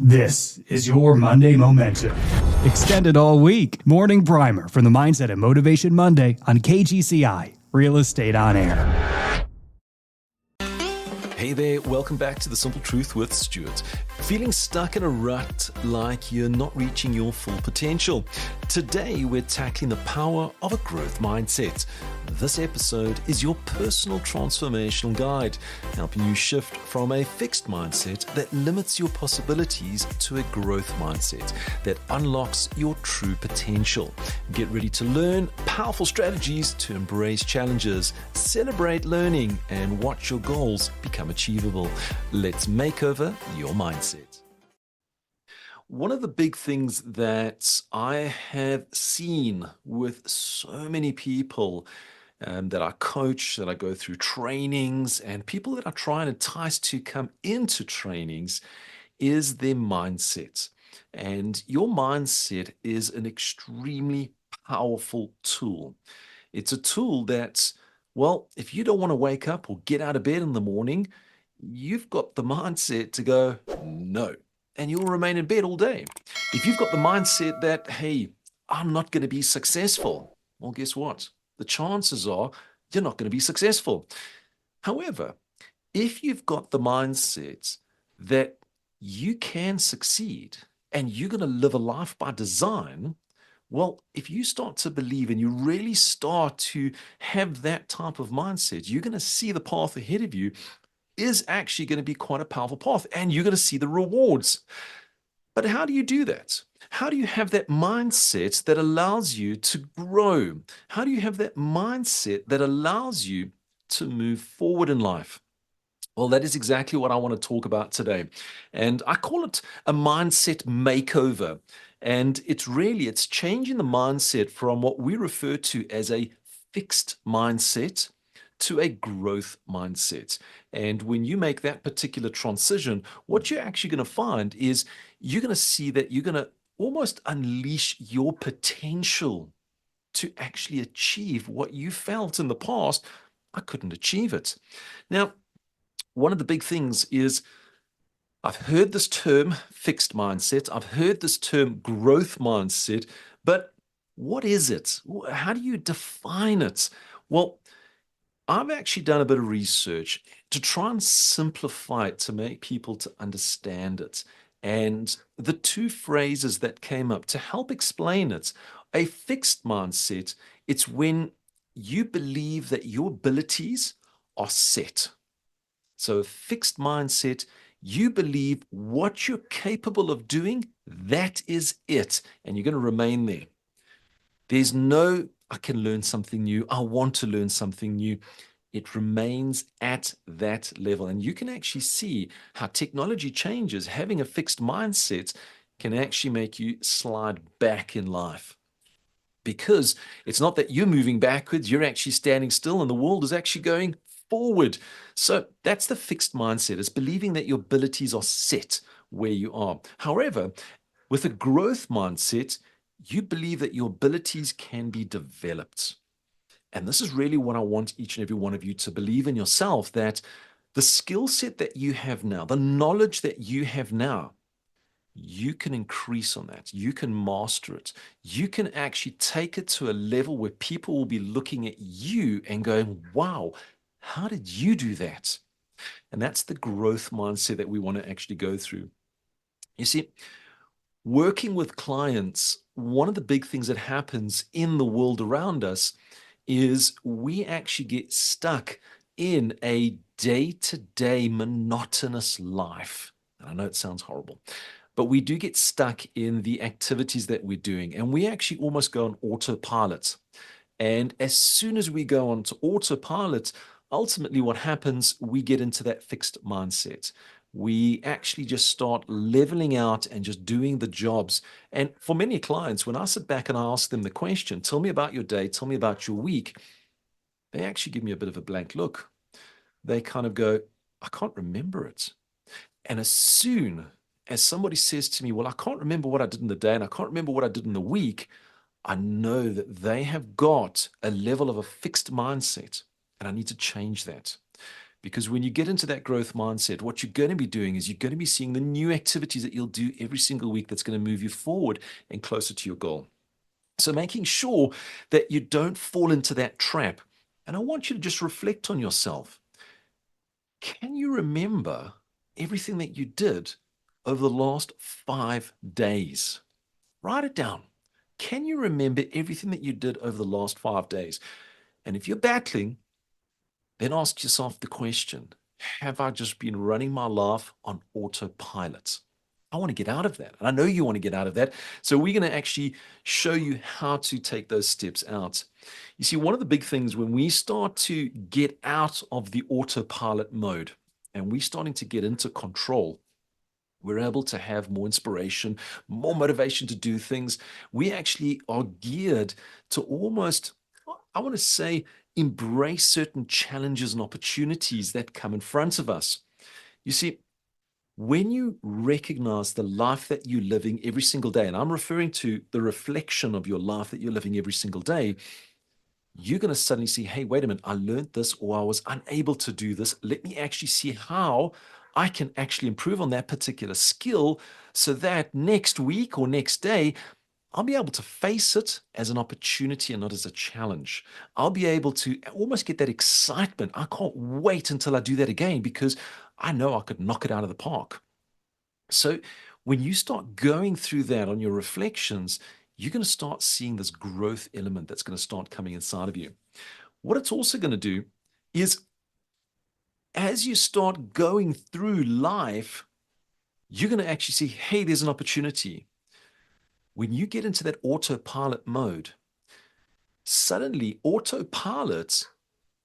This is your Monday Momentum. Extended all week. Morning primer from the Mindset and Motivation Monday on KGCI. Real Estate on Air. Hey there, welcome back to The Simple Truth with Stuart. Feeling stuck in a rut like you're not reaching your full potential? Today we're tackling the power of a growth mindset. This episode is your personal transformational guide, helping you shift from a fixed mindset that limits your possibilities to a growth mindset that unlocks your true potential. Get ready to learn powerful strategies to embrace challenges, celebrate learning, and watch your goals become achievable. Let's make over your mindset. One of the big things that I have seen with so many people that I coach, that I go through trainings, and people that I try and entice to come into trainings is their mindset. And your mindset is an extremely powerful tool. It's a tool that, well, if you don't want to wake up or get out of bed in the morning, you've got the mindset to go, no, and you'll remain in bed all day. If you've got the mindset that, hey, I'm not going to be successful, well, guess what? The chances are you're not going to be successful. However, if you've got the mindset that you can succeed and you're going to live a life by design, well, if you start to believe and you really start to have that type of mindset, you're going to see the path ahead of you is actually going to be quite a powerful path, and you're going to see the rewards. But how do you do that? How do you have that mindset that allows you to grow? How do you have that mindset that allows you to move forward in life? Well, that is exactly what I want to talk about today. And I call it a mindset makeover. And it's changing the mindset from what we refer to as a fixed mindset to a growth mindset. And when you make that particular transition, what you're actually going to find is you're going to see that you're going to almost unleash your potential to actually achieve what you felt in the past, I couldn't achieve it. Now, one of the big things is I've heard this term fixed mindset. I've heard this term growth mindset, but what is it? How do you define it? Well, I've actually done a bit of research to try and simplify it to make people to understand it. And the two phrases that came up to help explain it, a fixed mindset, it's when you believe that your abilities are set. So a fixed mindset, you believe what you're capable of doing, that is it. And you're going to remain there. There's no, I can learn something new. I want to learn something new. It remains at that level. And you can actually see how technology changes. Having a fixed mindset can actually make you slide back in life. Because it's not that you're moving backwards, you're actually standing still and the world is actually going forward. So that's the fixed mindset. It's believing that your abilities are set where you are. However, with a growth mindset, you believe that your abilities can be developed. And this is really what I want each and every one of you to believe in yourself, that the skill set that you have now, the knowledge that you have now, you can increase on that. You can master it. You can actually take it to a level where people will be looking at you and going, wow, how did you do that? And that's the growth mindset that we want to actually go through. You see, working with clients, one of the big things that happens in the world around us is we actually get stuck in a day-to-day monotonous life. And I know it sounds horrible, but we do get stuck in the activities that we're doing, and we actually almost go on autopilot. And as soon as we go on to autopilot, ultimately what happens, we get into that fixed mindset. We actually just start leveling out and just doing the jobs. And for many clients, when I sit back and I ask them the question, tell me about your day, tell me about your week, they actually give me a bit of a blank look. They kind of go, I can't remember it. And as soon as somebody says to me, well, I can't remember what I did in the day and I can't remember what I did in the week, I know that they have got a level of a fixed mindset and I need to change that. Because when you get into that growth mindset, what you're going to be doing is you're going to be seeing the new activities that you'll do every single week that's going to move you forward and closer to your goal. So making sure that you don't fall into that trap. And I want you to just reflect on yourself. Can you remember everything that you did over the last 5 days? Write it down. Can you remember everything that you did over the last 5 days? And if you're battling, then ask yourself the question, have I just been running my life on autopilot? I want to get out of that. And I know you want to get out of that. So we're going to actually show you how to take those steps out. You see, one of the big things when we start to get out of the autopilot mode and we're starting to get into control, we're able to have more inspiration, more motivation to do things. We actually are geared to almost, I want to say, embrace certain challenges and opportunities that come in front of us. You see, when you recognize the life that you're living every single day, and I'm referring to the reflection of your life that you're living every single day, you're going to suddenly see, hey, wait a minute, I learned this or I was unable to do this. Let me actually see how I can actually improve on that particular skill so that next week or next day, I'll be able to face it as an opportunity and not as a challenge. I'll be able to almost get that excitement. I can't wait until I do that again because I know I could knock it out of the park. So when you start going through that on your reflections, you're going to start seeing this growth element that's going to start coming inside of you. What it's also going to do is as you start going through life, you're going to actually see, hey, there's an opportunity. When you get into that autopilot mode, suddenly autopilot,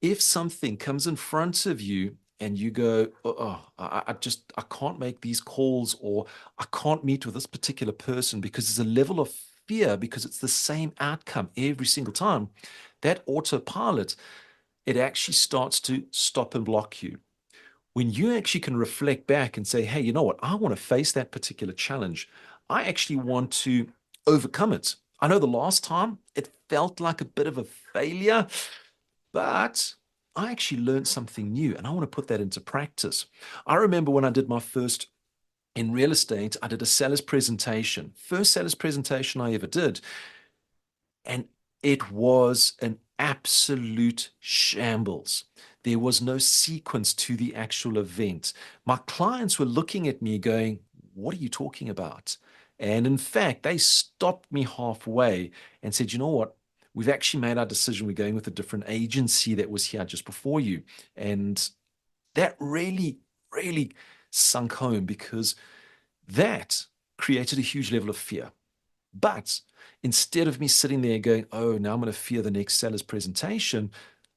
if something comes in front of you and you go, I can't make these calls or I can't meet with this particular person because there's a level of fear because it's the same outcome every single time, that autopilot, it actually starts to stop and block you. When you actually can reflect back and say, hey, you know what? I want to face that particular challenge. I actually want to overcome it. I know the last time it felt like a bit of a failure, but I actually learned something new and I want to put that into practice. I remember when I did my first in real estate, I did a seller's presentation, first seller's presentation I ever did. And it was an absolute shambles. There was no sequence to the actual event. My clients were looking at me going, what are you talking about? And in fact, they stopped me halfway and said, you know what? We've actually made our decision. We're going with a different agency that was here just before you. And that really, really sunk home because that created a huge level of fear. But instead of me sitting there going, oh, now I'm going to fear the next seller's presentation,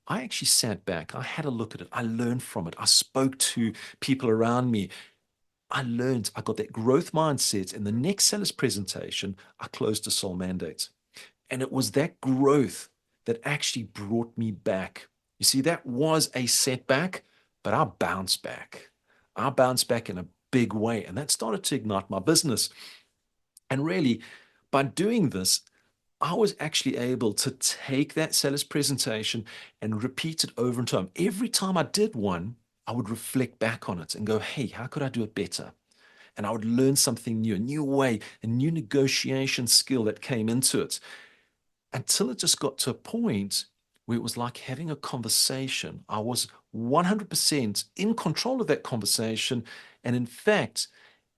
I actually sat back. I had a look at it. I learned from it. I spoke to people around me. I learned, I got that growth mindset. And the next seller's presentation, I closed a sole mandate. And it was that growth that actually brought me back. You see, that was a setback, but I bounced back. I bounced back in a big way. And that started to ignite my business. And really, by doing this, I was actually able to take that seller's presentation and repeat it over and over. Every time I did one, I would reflect back on it and go, hey, how could I do it better? And I would learn something new, a new way, a new negotiation skill that came into it until it just got to a point where it was like having a conversation. I was 100% in control of that conversation. And in fact,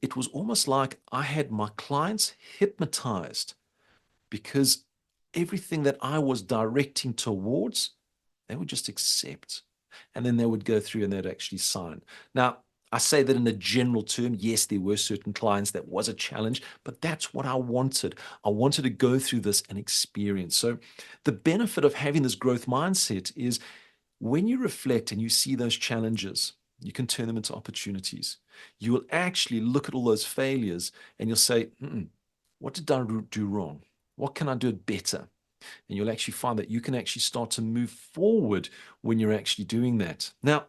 it was almost like I had my clients hypnotized because everything that I was directing towards, they would just accept. And then they would go through and they'd actually sign. Now, I say that in a general term. Yes, there were certain clients that was a challenge, but that's what I wanted. I wanted to go through this and experience. So the benefit of having this growth mindset is when you reflect and you see those challenges, you can turn them into opportunities. You will actually look at all those failures and you'll say, what did I do wrong? What can I do better? And you'll actually find that you can actually start to move forward when you're actually doing that. Now,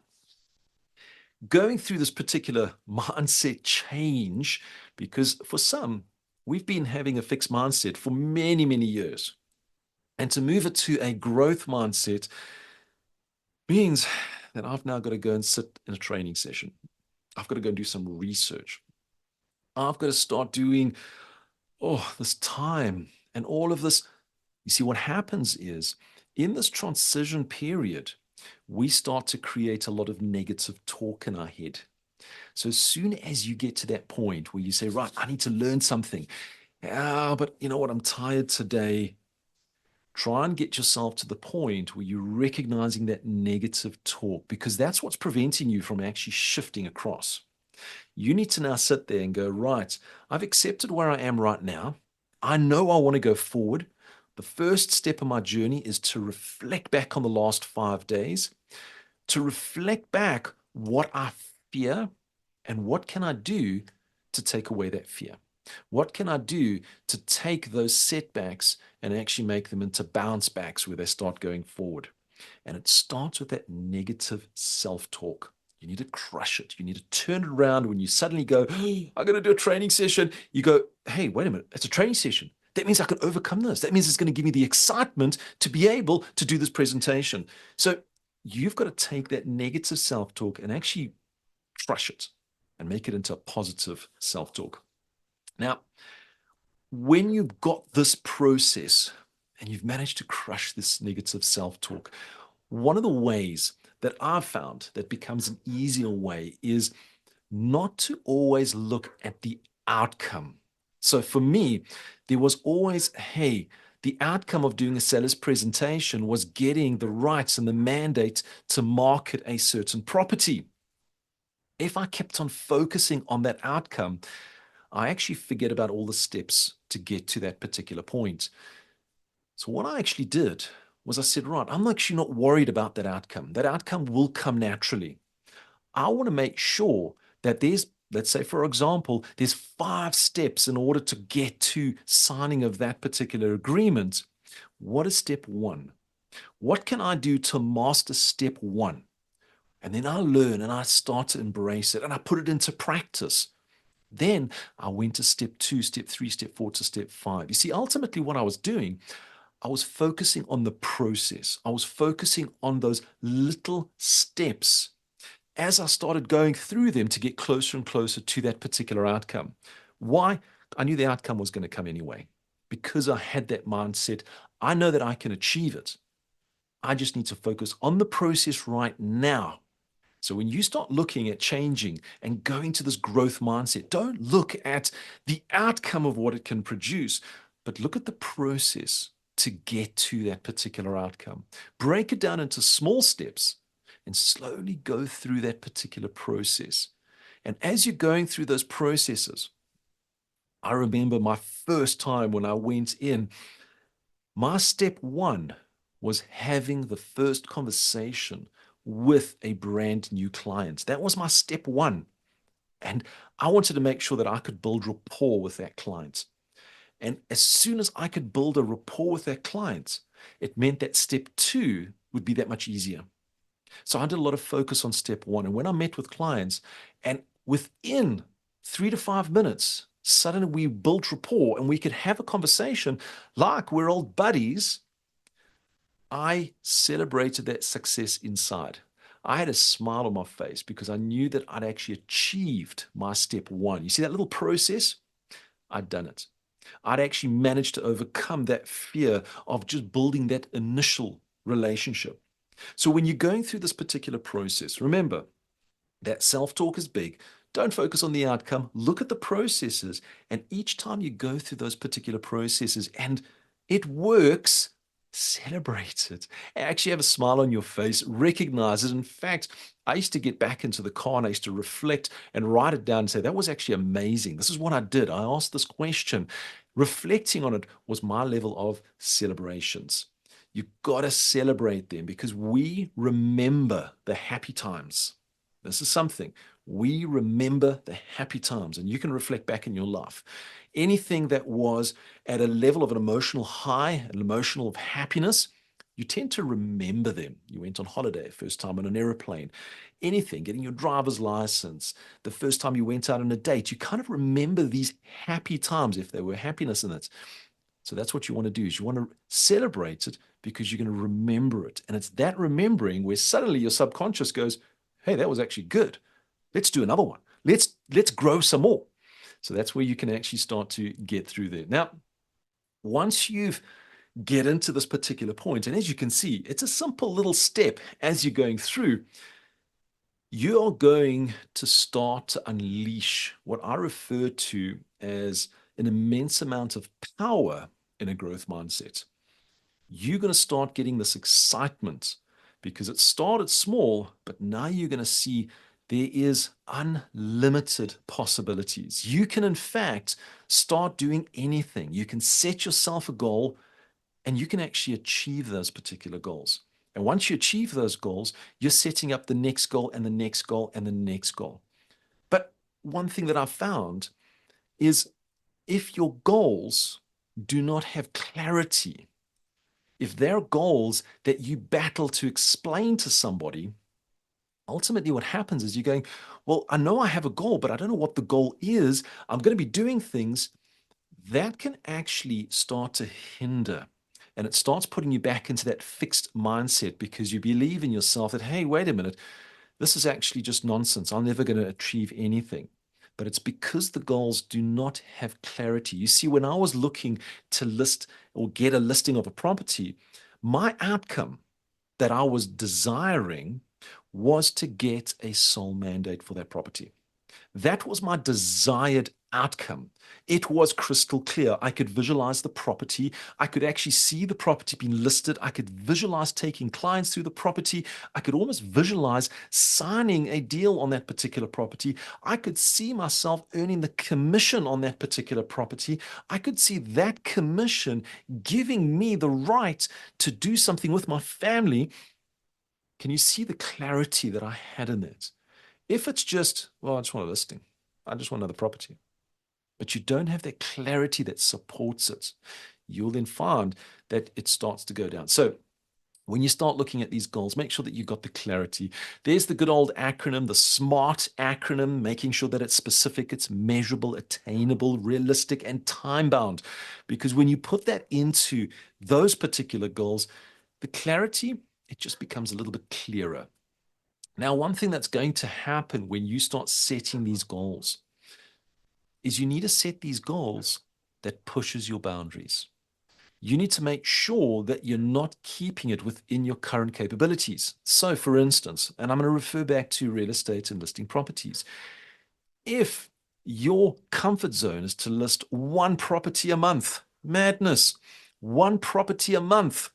going through this particular mindset change, because for some, we've been having a fixed mindset for many, many years. And to move it to a growth mindset means that I've now got to go and sit in a training session. I've got to go and do some research. I've got to start doing, this time and all of this. You see, what happens is in this transition period, we start to create a lot of negative talk in our head. So as soon as you get to that point where you say, right, I need to learn something. But you know what? I'm tired today. Try and get yourself to the point where you're recognizing that negative talk, because that's what's preventing you from actually shifting across. You need to now sit there and go, right, I've accepted where I am right now. I know I want to go forward. The first step of my journey is to reflect back on the last 5 days, to reflect back what I fear and what can I do to take away that fear. What can I do to take those setbacks and actually make them into bounce backs where they start going forward? And it starts with that negative self-talk. You need to crush it. You need to turn it around. When you suddenly go, I'm going to do a training session, you go, hey, wait a minute, it's a training session. That means I can overcome this. That means it's going to give me the excitement to be able to do this presentation. So you've got to take that negative self-talk and actually crush it and make it into a positive self-talk. Now, when you've got this process and you've managed to crush this negative self-talk, one of the ways that I've found that becomes an easier way is not to always look at the outcome. So for me, there was always, hey, the outcome of doing a seller's presentation was getting the rights and the mandate to market a certain property. If I kept on focusing on that outcome, I actually forget about all the steps to get to that particular point. So what I actually did was I said, right, I'm actually not worried about that outcome. That outcome will come naturally. I want to make sure that there's, let's say, for example, there's 5 steps in order to get to signing of that particular agreement. What is step 1? What can I do to master step 1? And then I learn and I start to embrace it and I put it into practice. Then I went to step 2, step 3, step 4 to step 5. You see, ultimately what I was doing, I was focusing on the process. I was focusing on those little steps as I started going through them to get closer and closer to that particular outcome. Why? I knew the outcome was going to come anyway. Because I had that mindset, I know that I can achieve it. I just need to focus on the process right now. So when you start looking at changing and going to this growth mindset, don't look at the outcome of what it can produce, but look at the process to get to that particular outcome. Break it down into small steps and slowly go through that particular process. And as you're going through those processes, I remember my first time when I went in, my step 1 was having the first conversation with a brand new client. That was my step 1. And I wanted to make sure that I could build rapport with that client. And as soon as I could build a rapport with that client, it meant that step 2 would be that much easier. So I did a lot of focus on step 1. And when I met with clients, and within 3 to 5 minutes, suddenly we built rapport and we could have a conversation like we're old buddies. I celebrated that success inside. I had a smile on my face because I knew that I'd actually achieved my step 1. You see that little process? I'd done it. I'd actually managed to overcome that fear of just building that initial relationship. So when you're going through this particular process, remember that self-talk is big. Don't focus on the outcome. Look at the processes. And each time you go through those particular processes and it works, celebrate it. Actually have a smile on your face, recognize it. In fact, I used to get back into the car and I used to reflect and write it down and say, that was actually amazing. This is what I did. I asked this question. Reflecting on it was my level of celebrations. You've got to celebrate them because we remember the happy times. This is something. We remember the happy times, and you can reflect back in your life. Anything that was at a level of an emotional high, an emotional of happiness, you tend to remember them. You went on holiday, first time on an airplane, anything, getting your driver's license, the first time you went out on a date, you kind of remember these happy times if there were happiness in it. So that's what you want to do, is you want to celebrate it because you're going to remember it. And it's that remembering where suddenly your subconscious goes, hey, that was actually good. Let's do another one. Let's grow some more. So that's where you can actually start to get through there. Now, once you've get into this particular point, and as you can see, it's a simple little step as you're going through, you are going to start to unleash what I refer to as an immense amount of power in a growth mindset. You're going to start getting this excitement because it started small, but now you're going to see there is unlimited possibilities. You can, in fact, start doing anything. You can set yourself a goal and you can actually achieve those particular goals. And once you achieve those goals, you're setting up the next goal and the next goal and the next goal. But one thing that I've found is if your goals do not have clarity, if they're goals that you battle to explain to somebody, ultimately what happens is you're going, well, I know I have a goal, but I don't know what the goal is. I'm going to be doing things that can actually start to hinder. And it starts putting you back into that fixed mindset because you believe in yourself that, hey, wait a minute, this is actually just nonsense. I'm never going to achieve anything. But it's because the goals do not have clarity. You see, when I was looking to list or get a listing of a property, my outcome that I was desiring was to get a sole mandate for that property. That was my desired outcome. It was crystal clear. I could visualize the property. I could actually see the property being listed. I could visualize taking clients through the property. I could almost visualize signing a deal on that particular property. I could see myself earning the commission on that particular property. I could see that commission giving me the right to do something with my family. Can you see the clarity that I had in it? If it's just, well, I just want a listing, I just want another property, but you don't have that clarity that supports it, you'll then find that it starts to go down. So when you start looking at these goals, make sure that you've got the clarity. There's the good old acronym, the SMART acronym, making sure that it's specific, it's measurable, attainable, realistic, and time-bound. Because when you put that into those particular goals, the clarity, it just becomes a little bit clearer. Now, one thing that's going to happen when you start setting these goals is you need to set these goals that pushes your boundaries. You need to make sure that you're not keeping it within your current capabilities. So, for instance, and I'm going to refer back to real estate and listing properties. If your comfort zone is to list one property a month, madness, one property a month,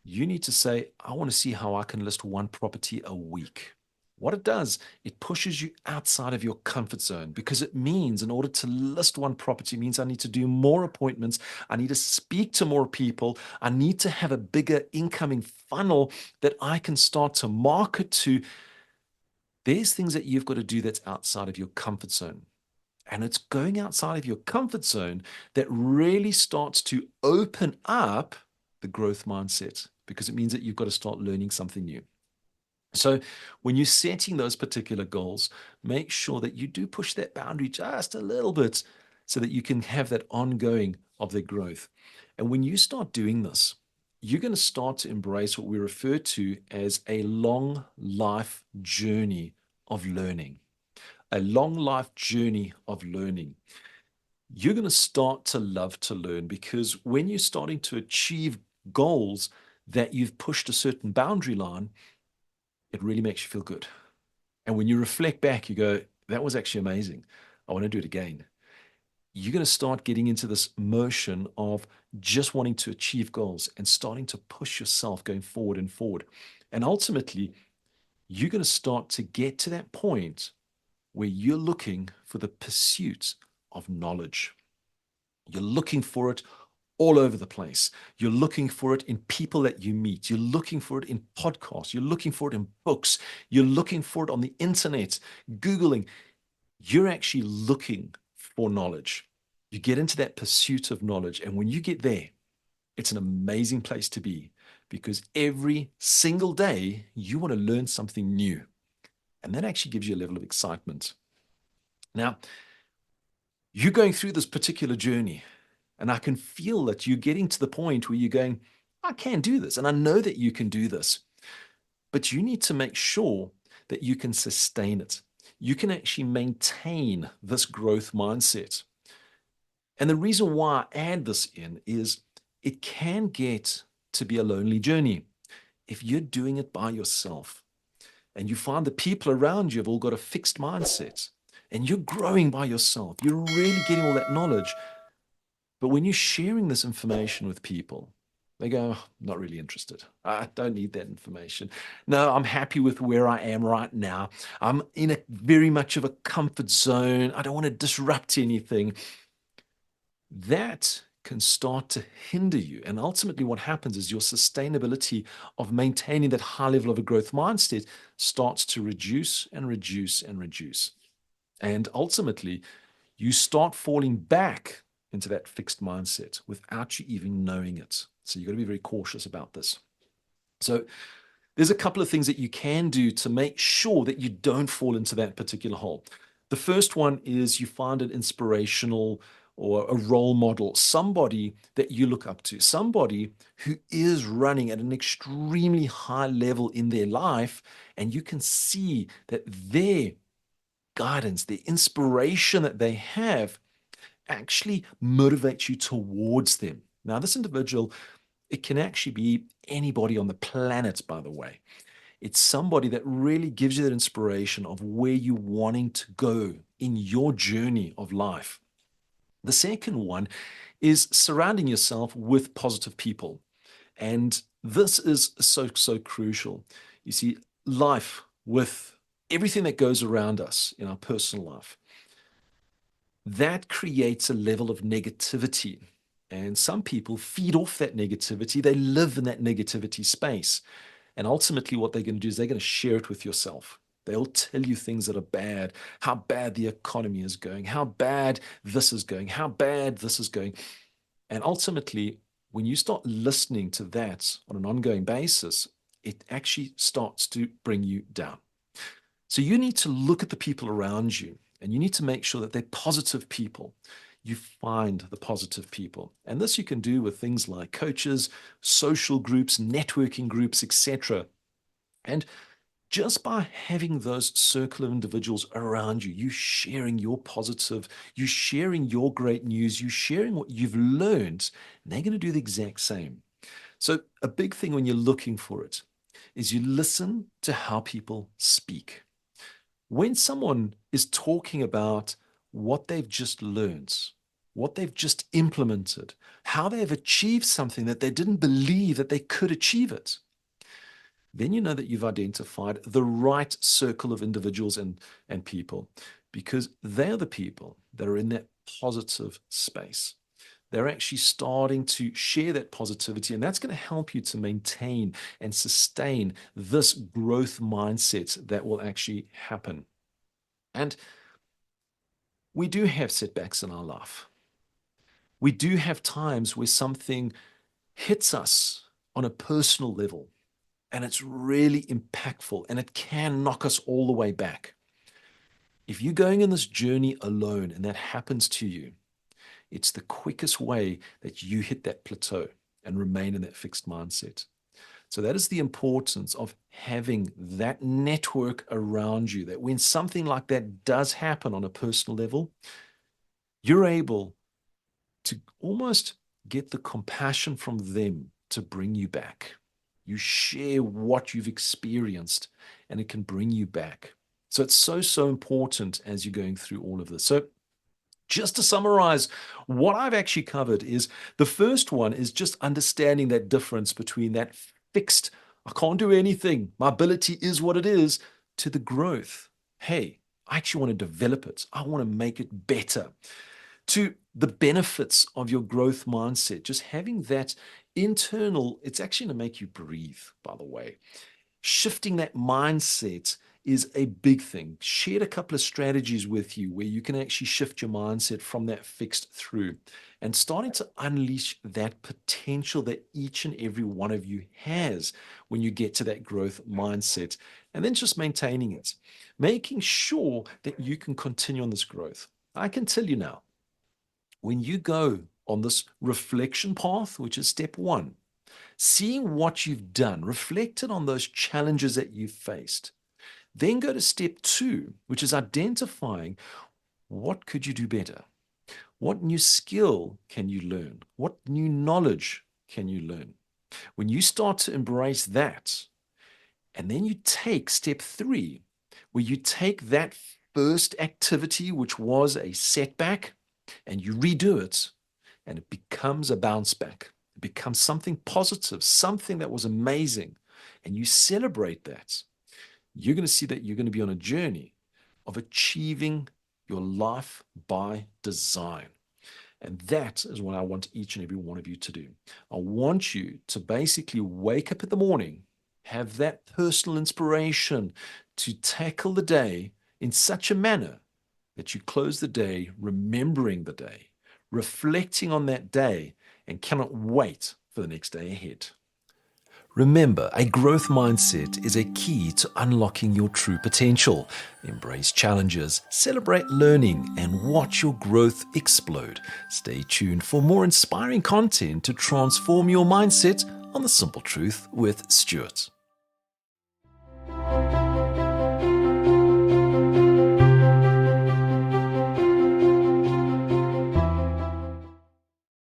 you need to say, I want to see how I can list one property a week. What it does, it pushes you outside of your comfort zone because it means in order to list one property means I need to do more appointments. I need to speak to more people. I need to have a bigger incoming funnel that I can start to market to. There's things that you've got to do that's outside of your comfort zone. And it's going outside of your comfort zone that really starts to open up the growth mindset, because it means that you've got to start learning something new. So when you're setting those particular goals, make sure that you do push that boundary just a little bit so that you can have that ongoing of their growth. And when you start doing this, you're going to start to embrace what we refer to as a long life journey of learning. A long life journey of learning. You're going to start to love to learn, because when you're starting to achieve goals that you've pushed a certain boundary line, it really makes you feel good. And when you reflect back, you go, that was actually amazing. I want to do it again. You're going to start getting into this motion of just wanting to achieve goals and starting to push yourself going forward and forward. And ultimately, you're going to start to get to that point where you're looking for the pursuit of knowledge. You're looking for it all over the place. You're looking for it in people that you meet. You're looking for it in podcasts. You're looking for it in books. You're looking for it on the internet, Googling. You're actually looking for knowledge. You get into that pursuit of knowledge. And when you get there, it's an amazing place to be, because every single day you want to learn something new. And that actually gives you a level of excitement. Now, you're going through this particular journey, and I can feel that you're getting to the point where you're going, I can do this, and I know that you can do this. But you need to make sure that you can sustain it. You can actually maintain this growth mindset. And the reason why I add this in is it can get to be a lonely journey if you're doing it by yourself and you find the people around you have all got a fixed mindset and you're growing by yourself. You're really getting all that knowledge. But when you're sharing this information with people, they go, oh, not really interested. I don't need that information. No, I'm happy with where I am right now. I'm in a very much of a comfort zone. I don't want to disrupt anything. That can start to hinder you. And ultimately what happens is your sustainability of maintaining that high level of a growth mindset starts to reduce and reduce and reduce. And ultimately, you start falling back into that fixed mindset without you even knowing it. So you've got to be very cautious about this. So there's a couple of things that you can do to make sure that you don't fall into that particular hole. The first one is you find an inspirational or a role model, somebody that you look up to, somebody who is running at an extremely high level in their life, and you can see that their guidance, the inspiration that they have actually motivates you towards them. Now, this individual, it can actually be anybody on the planet, by the way. It's somebody that really gives you that inspiration of where you're wanting to go in your journey of life. The second one is surrounding yourself with positive people. And this is so crucial. You see, life with everything that goes around us in our personal life, that creates a level of negativity. And some people feed off that negativity. They live in that negativity space. And ultimately, what they're going to do is they're going to share it with yourself. They'll tell you things that are bad, how bad the economy is going, how bad this is going, how bad this is going. And ultimately, when you start listening to that on an ongoing basis, it actually starts to bring you down. So you need to look at the people around you, and you need to make sure that they're positive people. You find the positive people. And this you can do with things like coaches, social groups, networking groups, etc. And just by having those circle of individuals around you, you sharing your positive, you sharing your great news, you sharing what you've learned, and they're going to do the exact same. So a big thing when you're looking for it is you listen to how people speak. When someone is talking about what they've just learned, what they've just implemented, how they've achieved something that they didn't believe that they could achieve it, then you know that you've identified the right circle of individuals and people, because they're the people that are in that positive space. They're actually starting to share that positivity, and that's going to help you to maintain and sustain this growth mindset that will actually happen. And we do have setbacks in our life. We do have times where something hits us on a personal level, and it's really impactful, and it can knock us all the way back. If you're going in this journey alone and that happens to you, it's the quickest way that you hit that plateau and remain in that fixed mindset. So that is the importance of having that network around you, that when something like that does happen on a personal level, you're able to almost get the compassion from them to bring you back. You share what you've experienced, and it can bring you back. So it's so important as you're going through all of this. So just to summarize, what I've actually covered is the first one is just understanding that difference between that fixed, I can't do anything, my ability is what it is, to the growth. Hey, I actually want to develop it. I want to make it better. To the benefits of your growth mindset, just having that internal, it's actually going to make you breathe, by the way. Shifting that mindset is a big thing. Shared a couple of strategies with you where you can actually shift your mindset from that fixed through and starting to unleash that potential that each and every one of you has when you get to that growth mindset, and then just maintaining it, making sure that you can continue on this growth. I can tell you now, when you go on this reflection path, which is step one, seeing what you've done, reflected on those challenges that you've faced. Then go to step 2, which is identifying what could you do better? What new skill can you learn? What new knowledge can you learn? When you start to embrace that, and then you take step 3, where you take that first activity, which was a setback, and you redo it, and it becomes a bounce back. It becomes something positive, something that was amazing, and you celebrate that. You're going to see that you're going to be on a journey of achieving your life by design. And that is what I want each and every one of you to do. I want you to basically wake up in the morning, have that personal inspiration to tackle the day in such a manner that you close the day remembering the day, reflecting on that day, and cannot wait for the next day ahead. Remember, a growth mindset is a key to unlocking your true potential. Embrace challenges, celebrate learning, and watch your growth explode. Stay tuned for more inspiring content to transform your mindset on The Simple Truth with Stuart.